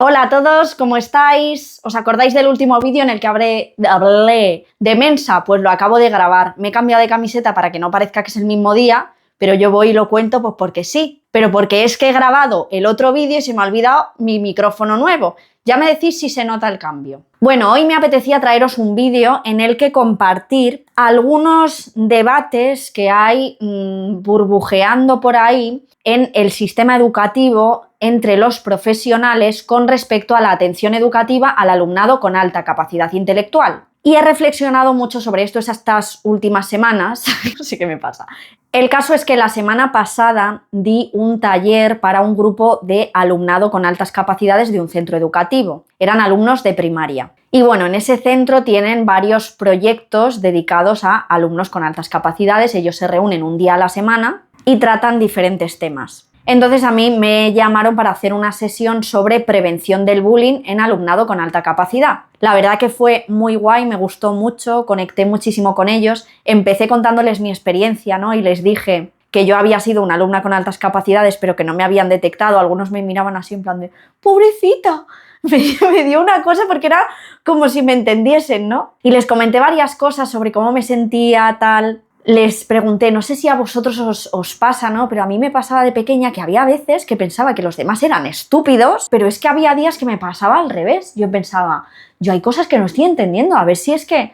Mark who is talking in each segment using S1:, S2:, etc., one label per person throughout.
S1: Hola a todos, ¿cómo estáis? ¿Os acordáis del último vídeo en el que hablé de Mensa? Pues lo acabo de grabar. Me he cambiado de camiseta para que no parezca que es el mismo día, pero yo voy y lo cuento pues porque sí. Pero porque es que he grabado el otro vídeo y se me ha olvidado mi micrófono nuevo. Ya me decís si se nota el cambio. Bueno, hoy me apetecía traeros un vídeo en el que compartir algunos debates que hay burbujeando por ahí en el sistema educativo entre los profesionales con respecto a la atención educativa al alumnado con alta capacidad intelectual. Y he reflexionado mucho sobre esto estas últimas semanas. No sé qué me pasa. El caso es que la semana pasada di un taller para un grupo de alumnado con altas capacidades de un centro educativo. Eran alumnos de primaria. Y bueno, en ese centro tienen varios proyectos dedicados a alumnos con altas capacidades. Ellos se reúnen un día a la semana y tratan diferentes temas. Entonces a mí me llamaron para hacer una sesión sobre prevención del bullying en alumnado con alta capacidad. La verdad que fue muy guay, me gustó mucho, conecté muchísimo con ellos. Empecé contándoles mi experiencia, ¿no? Y les dije que yo había sido una alumna con altas capacidades, pero que no me habían detectado. Algunos me miraban así en plan de ¡pobrecita! Me dio una cosa porque era como si me entendiesen, ¿no? Y les comenté varias cosas sobre cómo me sentía, tal. Les pregunté, no sé si a vosotros os pasa, ¿no? Pero a mí me pasaba de pequeña que había veces que pensaba que los demás eran estúpidos, pero es que había días que me pasaba al revés. Yo pensaba, yo hay cosas que no estoy entendiendo, a ver si es que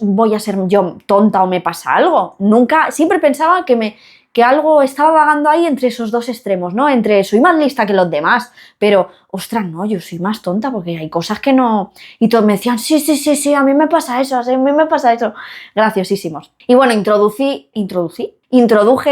S1: voy a ser yo tonta o me pasa algo. Siempre pensaba que algo estaba vagando ahí entre esos dos extremos, ¿no? Entre soy más lista que los demás, pero, ostras, no, yo soy más tonta porque hay cosas que no... Y todos me decían, sí, a mí me pasa eso, a mí me pasa eso. Graciosísimos. Y bueno, introduje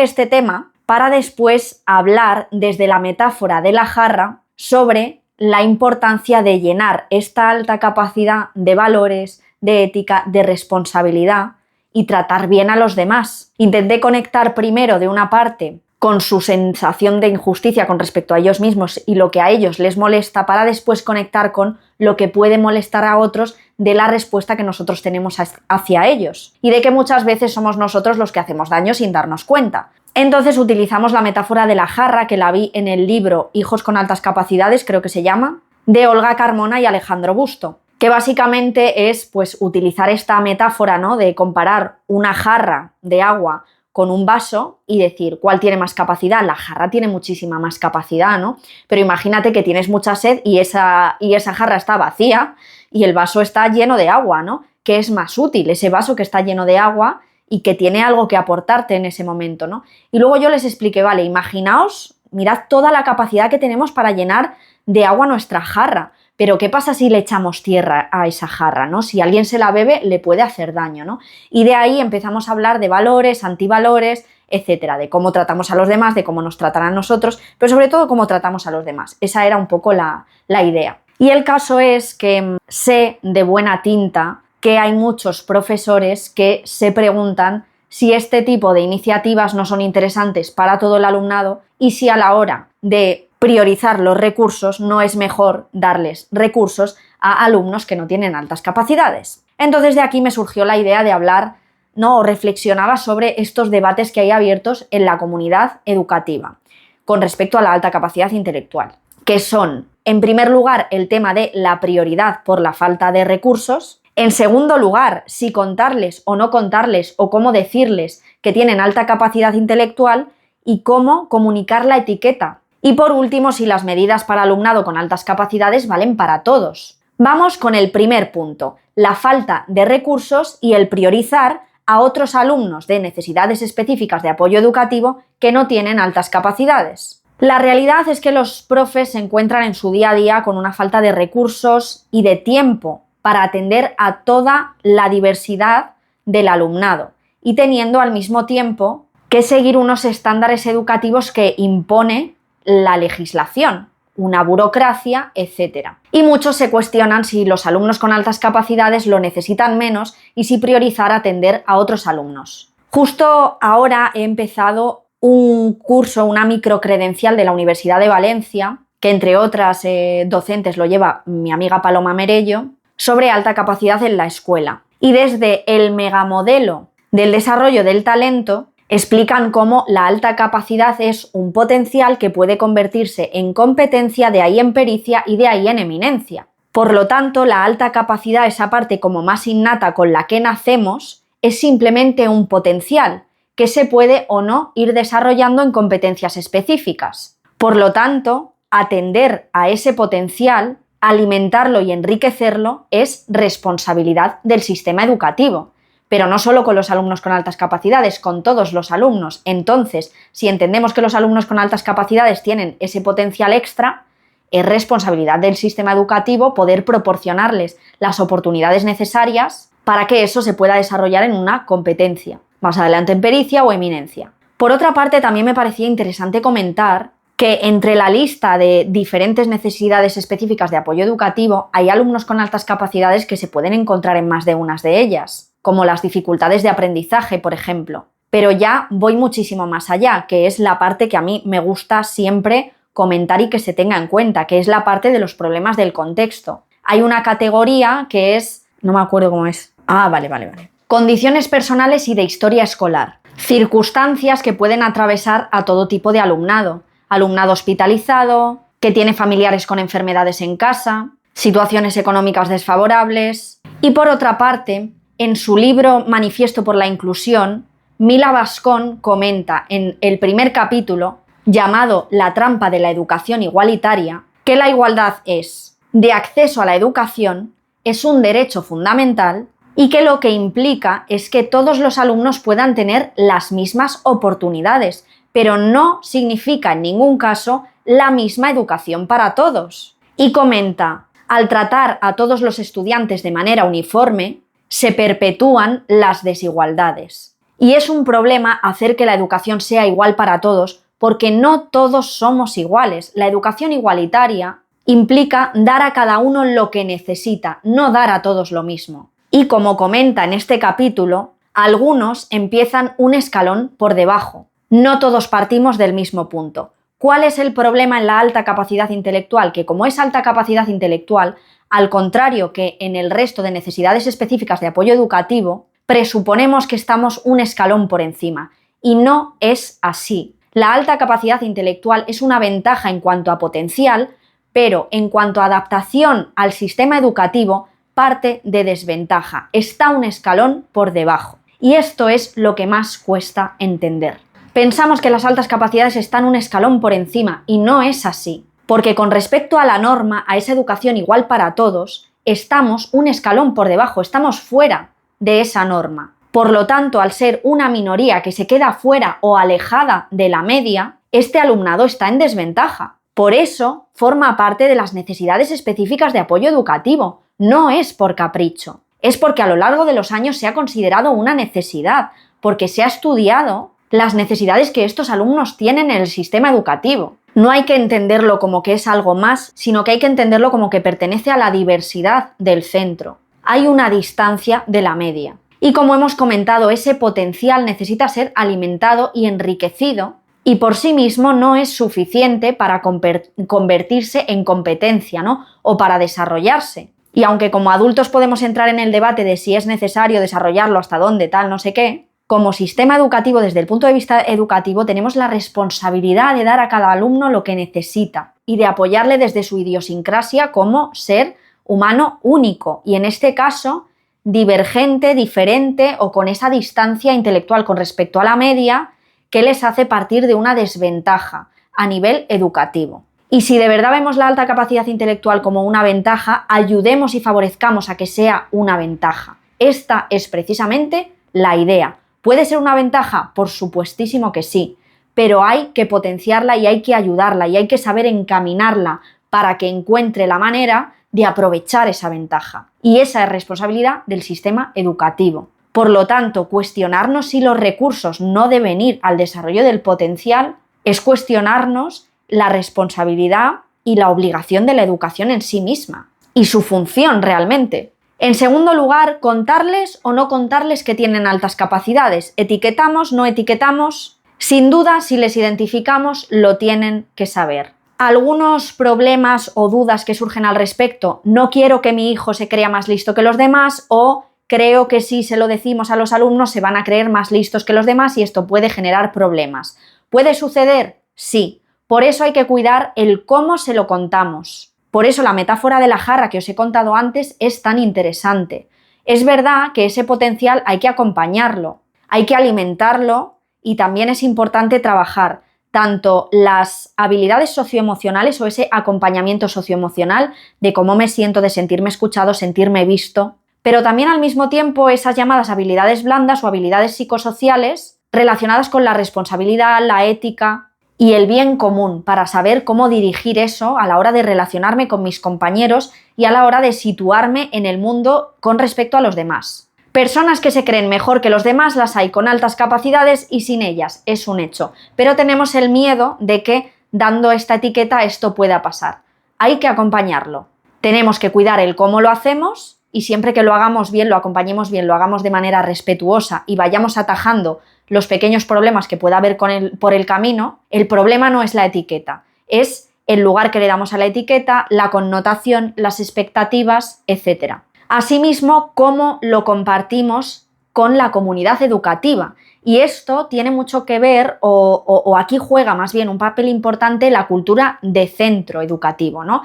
S1: este tema para después hablar desde la metáfora de la jarra sobre la importancia de llenar esta alta capacidad de valores, de ética, de responsabilidad y tratar bien a los demás. Intenté conectar primero de una parte con su sensación de injusticia con respecto a ellos mismos y lo que a ellos les molesta para después conectar con lo que puede molestar a otros de la respuesta que nosotros tenemos hacia ellos y de que muchas veces somos nosotros los que hacemos daño sin darnos cuenta. Entonces utilizamos la metáfora de la jarra que la vi en el libro Hijos con altas capacidades, creo que se llama, de Olga Carmona y Alejandro Busto, que básicamente es pues utilizar esta metáfora, ¿no? De comparar una jarra de agua con un vaso y decir cuál tiene más capacidad. La jarra tiene muchísima más capacidad, ¿no? Pero imagínate que tienes mucha sed y esa jarra está vacía y el vaso está lleno de agua, ¿no? ¿Qué es más útil? Ese vaso que está lleno de agua y que tiene algo que aportarte en ese momento, ¿no? Y luego yo les expliqué, vale, imaginaos, mirad toda la capacidad que tenemos para llenar de agua nuestra jarra. Pero ¿qué pasa si le echamos tierra a esa jarra, ¿no? Si alguien se la bebe, le puede hacer daño, ¿no? Y de ahí empezamos a hablar de valores, antivalores, etcétera, de cómo tratamos a los demás, de cómo nos tratan a nosotros, pero sobre todo cómo tratamos a los demás. Esa era un poco la idea. Y el caso es que sé de buena tinta que hay muchos profesores que se preguntan si este tipo de iniciativas no son interesantes para todo el alumnado y si a la hora de priorizar los recursos no es mejor darles recursos a alumnos que no tienen altas capacidades. Entonces de aquí me surgió la idea de hablar, ¿no? O reflexionaba sobre estos debates que hay abiertos en la comunidad educativa con respecto a la alta capacidad intelectual, que son, en primer lugar, el tema de la prioridad por la falta de recursos. En segundo lugar, si contarles o no contarles o cómo decirles que tienen alta capacidad intelectual y cómo comunicar la etiqueta. Y por último, si las medidas para alumnado con altas capacidades valen para todos. Vamos con el primer punto, la falta de recursos y el priorizar a otros alumnos de necesidades específicas de apoyo educativo que no tienen altas capacidades. La realidad es que los profes se encuentran en su día a día con una falta de recursos y de tiempo para atender a toda la diversidad del alumnado y teniendo al mismo tiempo que seguir unos estándares educativos que impone la legislación, una burocracia, etc. Y muchos se cuestionan si los alumnos con altas capacidades lo necesitan menos y si priorizar atender a otros alumnos. Justo ahora he empezado un curso, una microcredencial de la Universidad de Valencia, que entre otras docentes lo lleva mi amiga Paloma Merello, sobre alta capacidad en la escuela. Y desde el megamodelo del desarrollo del talento Explican cómo la alta capacidad es un potencial que puede convertirse en competencia, de ahí en pericia y de ahí en eminencia. Por lo tanto, la alta capacidad, esa parte como más innata con la que nacemos, es simplemente un potencial que se puede o no ir desarrollando en competencias específicas. Por lo tanto, atender a ese potencial, alimentarlo y enriquecerlo es responsabilidad del sistema educativo. Pero no solo con los alumnos con altas capacidades, con todos los alumnos. Entonces, si entendemos que los alumnos con altas capacidades tienen ese potencial extra, es responsabilidad del sistema educativo poder proporcionarles las oportunidades necesarias para que eso se pueda desarrollar en una competencia, más adelante en pericia o eminencia. Por otra parte, también me parecía interesante comentar que entre la lista de diferentes necesidades específicas de apoyo educativo hay alumnos con altas capacidades que se pueden encontrar en más de unas de ellas, como las dificultades de aprendizaje, por ejemplo. Pero ya voy muchísimo más allá, que es la parte que a mí me gusta siempre comentar y que se tenga en cuenta, que es la parte de los problemas del contexto. Hay una categoría que es... no me acuerdo cómo es. Vale. Condiciones personales y de historia escolar. Circunstancias que pueden atravesar a todo tipo de alumnado. Alumnado hospitalizado, que tiene familiares con enfermedades en casa, situaciones económicas desfavorables. Y por otra parte, en su libro Manifiesto por la Inclusión, Mila Bascón comenta en el primer capítulo, llamado La trampa de la educación igualitaria, que la igualdad es de acceso a la educación, es un derecho fundamental y que lo que implica es que todos los alumnos puedan tener las mismas oportunidades, pero no significa en ningún caso la misma educación para todos. Y comenta, al tratar a todos los estudiantes de manera uniforme, se perpetúan las desigualdades. Y es un problema hacer que la educación sea igual para todos, porque no todos somos iguales. La educación igualitaria implica dar a cada uno lo que necesita, no dar a todos lo mismo. Y como comenta en este capítulo, algunos empiezan un escalón por debajo. No todos partimos del mismo punto. ¿Cuál es el problema en la alta capacidad intelectual? Que como es alta capacidad intelectual, al contrario que en el resto de necesidades específicas de apoyo educativo, presuponemos que estamos un escalón por encima. Y no es así. La alta capacidad intelectual es una ventaja en cuanto a potencial, pero en cuanto a adaptación al sistema educativo, parte de desventaja. Está un escalón por debajo. Y esto es lo que más cuesta entender. Pensamos que las altas capacidades están un escalón por encima y no es así, porque con respecto a la norma, a esa educación igual para todos, estamos un escalón por debajo, estamos fuera de esa norma. Por lo tanto, al ser una minoría que se queda fuera o alejada de la media, este alumnado está en desventaja. Por eso, forma parte de las necesidades específicas de apoyo educativo. No es por capricho, es porque a lo largo de los años se ha considerado una necesidad, porque se ha estudiado las necesidades que estos alumnos tienen en el sistema educativo. No hay que entenderlo como que es algo más, sino que hay que entenderlo como que pertenece a la diversidad del centro. Hay una distancia de la media. Y como hemos comentado, ese potencial necesita ser alimentado y enriquecido, y por sí mismo no es suficiente para convertirse en competencia, ¿no? O para desarrollarse. Y aunque como adultos podemos entrar en el debate de si es necesario desarrollarlo, hasta dónde, tal, no sé qué, como sistema educativo, desde el punto de vista educativo, tenemos la responsabilidad de dar a cada alumno lo que necesita y de apoyarle desde su idiosincrasia como ser humano único y en este caso divergente, diferente o con esa distancia intelectual con respecto a la media que les hace partir de una desventaja a nivel educativo. Y si de verdad vemos la alta capacidad intelectual como una ventaja, ayudemos y favorezcamos a que sea una ventaja. Esta es precisamente la idea. ¿Puede ser una ventaja? Por supuestísimo que sí, pero hay que potenciarla y hay que ayudarla y hay que saber encaminarla para que encuentre la manera de aprovechar esa ventaja. Y esa es responsabilidad del sistema educativo. Por lo tanto, cuestionarnos si los recursos no deben ir al desarrollo del potencial es cuestionarnos la responsabilidad y la obligación de la educación en sí misma y su función realmente. En segundo lugar, contarles o no contarles que tienen altas capacidades. ¿Etiquetamos? ¿No etiquetamos? Sin duda, si les identificamos, lo tienen que saber. Algunos problemas o dudas que surgen al respecto, no quiero que mi hijo se crea más listo que los demás o creo que si se lo decimos a los alumnos se van a creer más listos que los demás y esto puede generar problemas. ¿Puede suceder? Sí. Por eso hay que cuidar el cómo se lo contamos. Por eso la metáfora de la jarra que os he contado antes es tan interesante. Es verdad que ese potencial hay que acompañarlo, hay que alimentarlo y también es importante trabajar tanto las habilidades socioemocionales o ese acompañamiento socioemocional de cómo me siento, de sentirme escuchado, sentirme visto, pero también al mismo tiempo esas llamadas habilidades blandas o habilidades psicosociales relacionadas con la responsabilidad, la ética y el bien común para saber cómo dirigir eso a la hora de relacionarme con mis compañeros y a la hora de situarme en el mundo con respecto a los demás. Personas que se creen mejor que los demás las hay con altas capacidades y sin ellas, es un hecho. Pero tenemos el miedo de que, dando esta etiqueta, esto pueda pasar. Hay que acompañarlo. Tenemos que cuidar el cómo lo hacemos y siempre que lo hagamos bien, lo acompañemos bien, lo hagamos de manera respetuosa y vayamos atajando los pequeños problemas que pueda haber por el camino, el problema no es la etiqueta, es el lugar que le damos a la etiqueta, la connotación, las expectativas, etc. Asimismo, cómo lo compartimos con la comunidad educativa. Y esto tiene mucho que ver, o aquí juega más bien un papel importante la cultura de centro educativo, ¿no?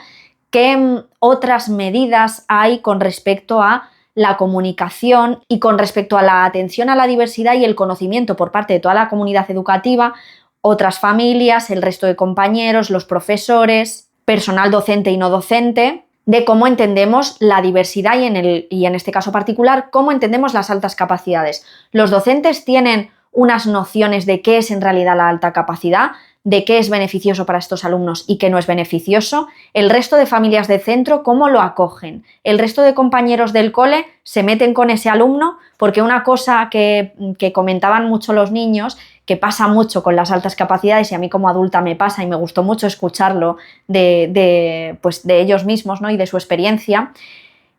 S1: ¿Qué otras medidas hay con respecto a la comunicación y con respecto a la atención a la diversidad y el conocimiento por parte de toda la comunidad educativa, otras familias, el resto de compañeros, los profesores, personal docente y no docente, de cómo entendemos la diversidad y en este caso particular, cómo entendemos las altas capacidades? Los docentes tienen unas nociones de qué es en realidad la alta capacidad, de qué es beneficioso para estos alumnos y qué no es beneficioso. El resto de familias de centro, ¿cómo lo acogen? El resto de compañeros del cole se meten con ese alumno, porque una cosa que comentaban mucho los niños, que pasa mucho con las altas capacidades y a mí como adulta me pasa y me gustó mucho escucharlo de ellos mismos, ¿no? Y de su experiencia,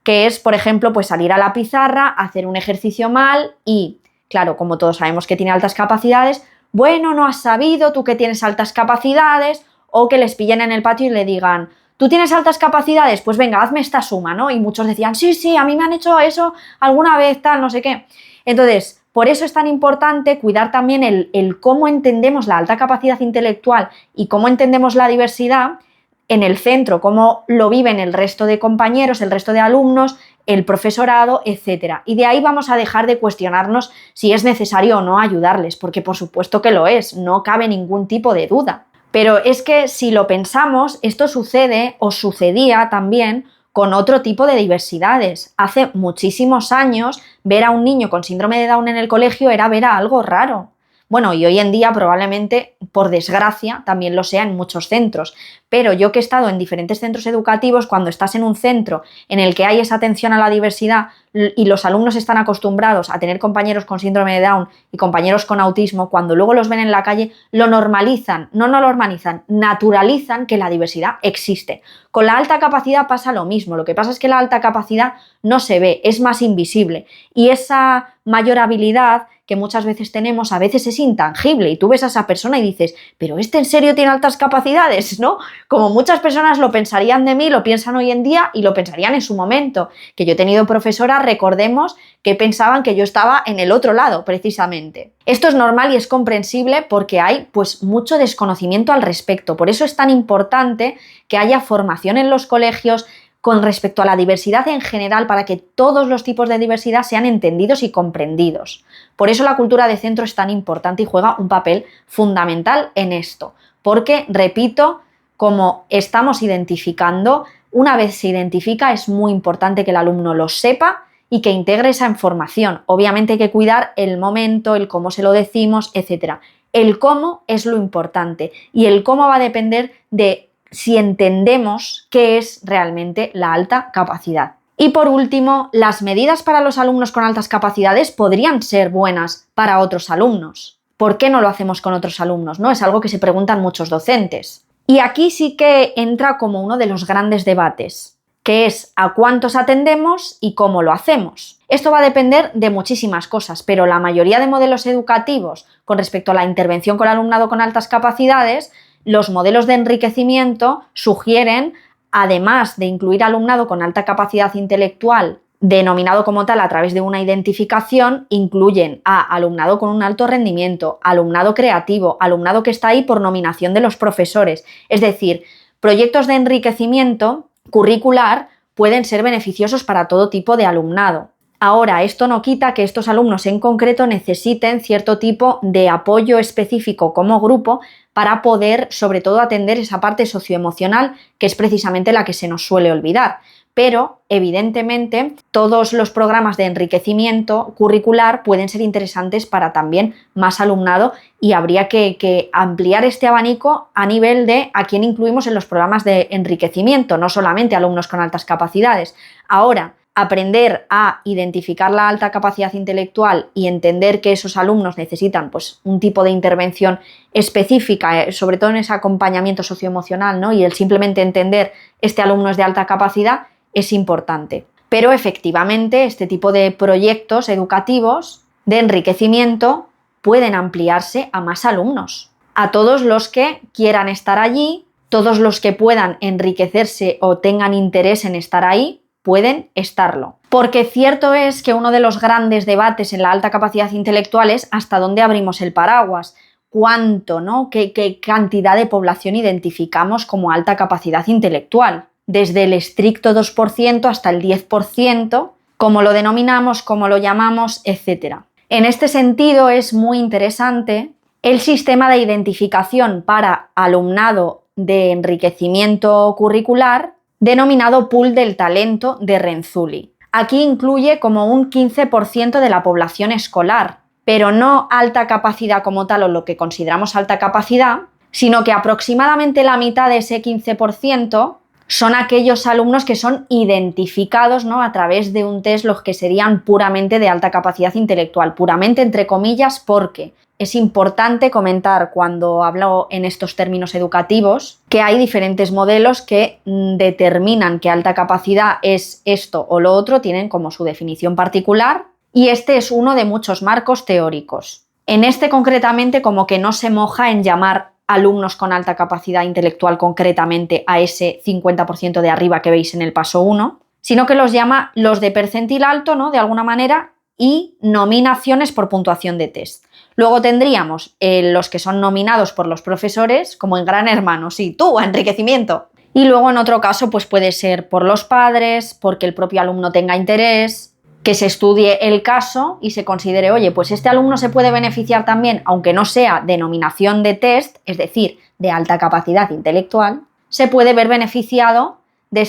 S1: que es, por ejemplo, pues salir a la pizarra, hacer un ejercicio mal y, claro, como todos sabemos que tiene altas capacidades, bueno, no has sabido, tú que tienes altas capacidades, o que les pillen en el patio y le digan, ¿tú tienes altas capacidades? Pues venga, hazme esta suma, ¿no? Y muchos decían, sí, a mí me han hecho eso alguna vez, tal, no sé qué. Entonces, por eso es tan importante cuidar también el cómo entendemos la alta capacidad intelectual y cómo entendemos la diversidad en el centro, cómo lo viven el resto de compañeros, el resto de alumnos, el profesorado, etc. Y de ahí vamos a dejar de cuestionarnos si es necesario o no ayudarles, porque por supuesto que lo es, no cabe ningún tipo de duda. Pero es que si lo pensamos, esto sucede o sucedía también con otro tipo de diversidades. Hace muchísimos años, ver a un niño con síndrome de Down en el colegio era ver a algo raro. Bueno, y hoy en día probablemente, por desgracia, también lo sea en muchos centros. Pero yo que he estado en diferentes centros educativos, cuando estás en un centro en el que hay esa atención a la diversidad y los alumnos están acostumbrados a tener compañeros con síndrome de Down y compañeros con autismo, cuando luego los ven en la calle, lo normalizan, no lo normalizan, naturalizan que la diversidad existe. Con la alta capacidad pasa lo mismo, lo que pasa es que la alta capacidad no se ve, es más invisible y esa mayor habilidad que muchas veces tenemos a veces es intangible y tú ves a esa persona y dices, pero ¿este en serio tiene altas capacidades? ¿No? Como muchas personas lo pensarían de mí, lo piensan hoy en día y lo pensarían en su momento, que yo he tenido profesoras, recordemos, que pensaban que yo estaba en el otro lado, precisamente. Esto es normal y es comprensible porque hay pues mucho desconocimiento al respecto, por eso es tan importante que haya formación en los colegios con respecto a la diversidad en general para que todos los tipos de diversidad sean entendidos y comprendidos. Por eso la cultura de centro es tan importante y juega un papel fundamental en esto, porque, repito, como estamos identificando, una vez se identifica es muy importante que el alumno lo sepa y que integre esa información. Obviamente hay que cuidar el momento, el cómo se lo decimos, etc. El cómo es lo importante y el cómo va a depender de si entendemos qué es realmente la alta capacidad. Y por último, las medidas para los alumnos con altas capacidades podrían ser buenas para otros alumnos. ¿Por qué no lo hacemos con otros alumnos? ¿No? Es algo que se preguntan muchos docentes. Y aquí sí que entra como uno de los grandes debates, que es a cuántos atendemos y cómo lo hacemos. Esto va a depender de muchísimas cosas, pero la mayoría de modelos educativos con respecto a la intervención con el alumnado con altas capacidades, los modelos de enriquecimiento sugieren, además de incluir alumnado con alta capacidad intelectual denominado como tal a través de una identificación, incluyen a alumnado con un alto rendimiento, alumnado creativo, alumnado que está ahí por nominación de los profesores. Es decir, proyectos de enriquecimiento curricular pueden ser beneficiosos para todo tipo de alumnado. Ahora, esto no quita que estos alumnos en concreto necesiten cierto tipo de apoyo específico como grupo para poder, sobre todo, atender esa parte socioemocional, que es precisamente la que se nos suele olvidar. Pero, evidentemente, todos los programas de enriquecimiento curricular pueden ser interesantes para también más alumnado y habría que ampliar este abanico a nivel de a quién incluimos en los programas de enriquecimiento, no solamente alumnos con altas capacidades. Ahora, aprender a identificar la alta capacidad intelectual y entender que esos alumnos necesitan pues, un tipo de intervención específica, sobre todo en ese acompañamiento socioemocional, ¿no? Y el simplemente entender este alumno es de alta capacidad es importante. Pero efectivamente este tipo de proyectos educativos de enriquecimiento pueden ampliarse a más alumnos, a todos los que quieran estar allí, todos los que puedan enriquecerse o tengan interés en estar ahí, pueden estarlo. Porque cierto es que uno de los grandes debates en la alta capacidad intelectual es hasta dónde abrimos el paraguas, cuánto, ¿no? ¿Qué cantidad de población identificamos como alta capacidad intelectual? Desde el estricto 2% hasta el 10%, como lo denominamos, como lo llamamos, etc. En este sentido es muy interesante el sistema de identificación para alumnado de enriquecimiento curricular denominado Pool del Talento de Renzulli. Aquí incluye como un 15% de la población escolar, pero no alta capacidad como tal o lo que consideramos alta capacidad, sino que aproximadamente la mitad de ese 15% son aquellos alumnos que son identificados, ¿no? A través de un test, los que serían puramente de alta capacidad intelectual, puramente entre comillas, porque es importante comentar cuando hablo en estos términos educativos que hay diferentes modelos que determinan que alta capacidad es esto o lo otro, tienen como su definición particular y este es uno de muchos marcos teóricos. En este concretamente como que no se moja en llamar alumnos con alta capacidad intelectual concretamente a ese 50% de arriba que veis en el paso 1, sino que los llama los de percentil alto, ¿no? De alguna manera, y nominaciones por puntuación de test. Luego tendríamos los que son nominados por los profesores, como en Gran Hermano, sí, tú, a enriquecimiento. Y luego en otro caso pues puede ser por los padres, porque el propio alumno tenga interés, que se estudie el caso y se considere, oye, pues este alumno se puede beneficiar también, aunque no sea de nominación de test, es decir, de alta capacidad intelectual, se puede ver beneficiado de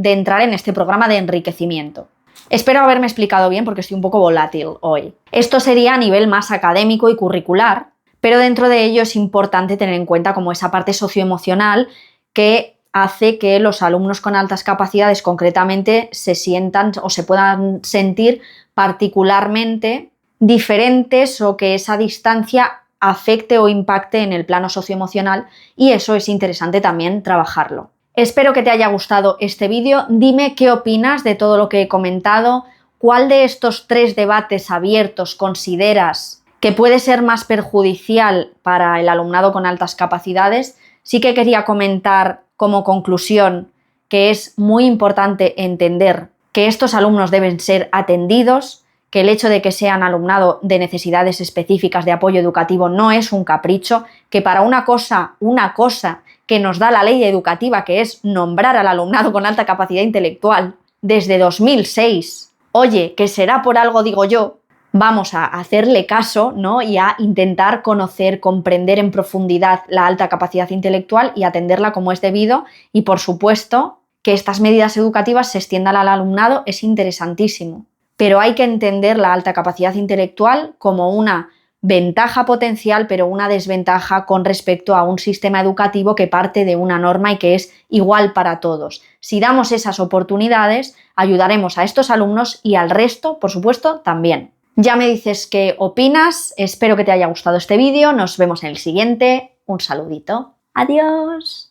S1: entrar en este programa de enriquecimiento. Espero haberme explicado bien porque estoy un poco volátil hoy. Esto sería a nivel más académico y curricular, pero dentro de ello es importante tener en cuenta como esa parte socioemocional que hace que los alumnos con altas capacidades concretamente se sientan o se puedan sentir particularmente diferentes o que esa distancia afecte o impacte en el plano socioemocional y eso es interesante también trabajarlo. Espero que te haya gustado este vídeo. Dime qué opinas de todo lo que he comentado, cuál de estos 3 debates abiertos consideras que puede ser más perjudicial para el alumnado con altas capacidades. Sí que quería comentar como conclusión que es muy importante entender que estos alumnos deben ser atendidos, que el hecho de que sean alumnado de necesidades específicas de apoyo educativo no es un capricho, que para una cosa que nos da la ley educativa, que es nombrar al alumnado con alta capacidad intelectual desde 2006, oye, que será por algo, digo yo, vamos a hacerle caso, ¿no? Y a intentar conocer, comprender en profundidad la alta capacidad intelectual y atenderla como es debido y, por supuesto, que estas medidas educativas se extiendan al alumnado es interesantísimo. Pero hay que entender la alta capacidad intelectual como una ventaja potencial, pero una desventaja con respecto a un sistema educativo que parte de una norma y que es igual para todos. Si damos esas oportunidades, ayudaremos a estos alumnos y al resto, por supuesto, también. Ya me dices qué opinas, espero que te haya gustado este vídeo, nos vemos en el siguiente, un saludito, adiós.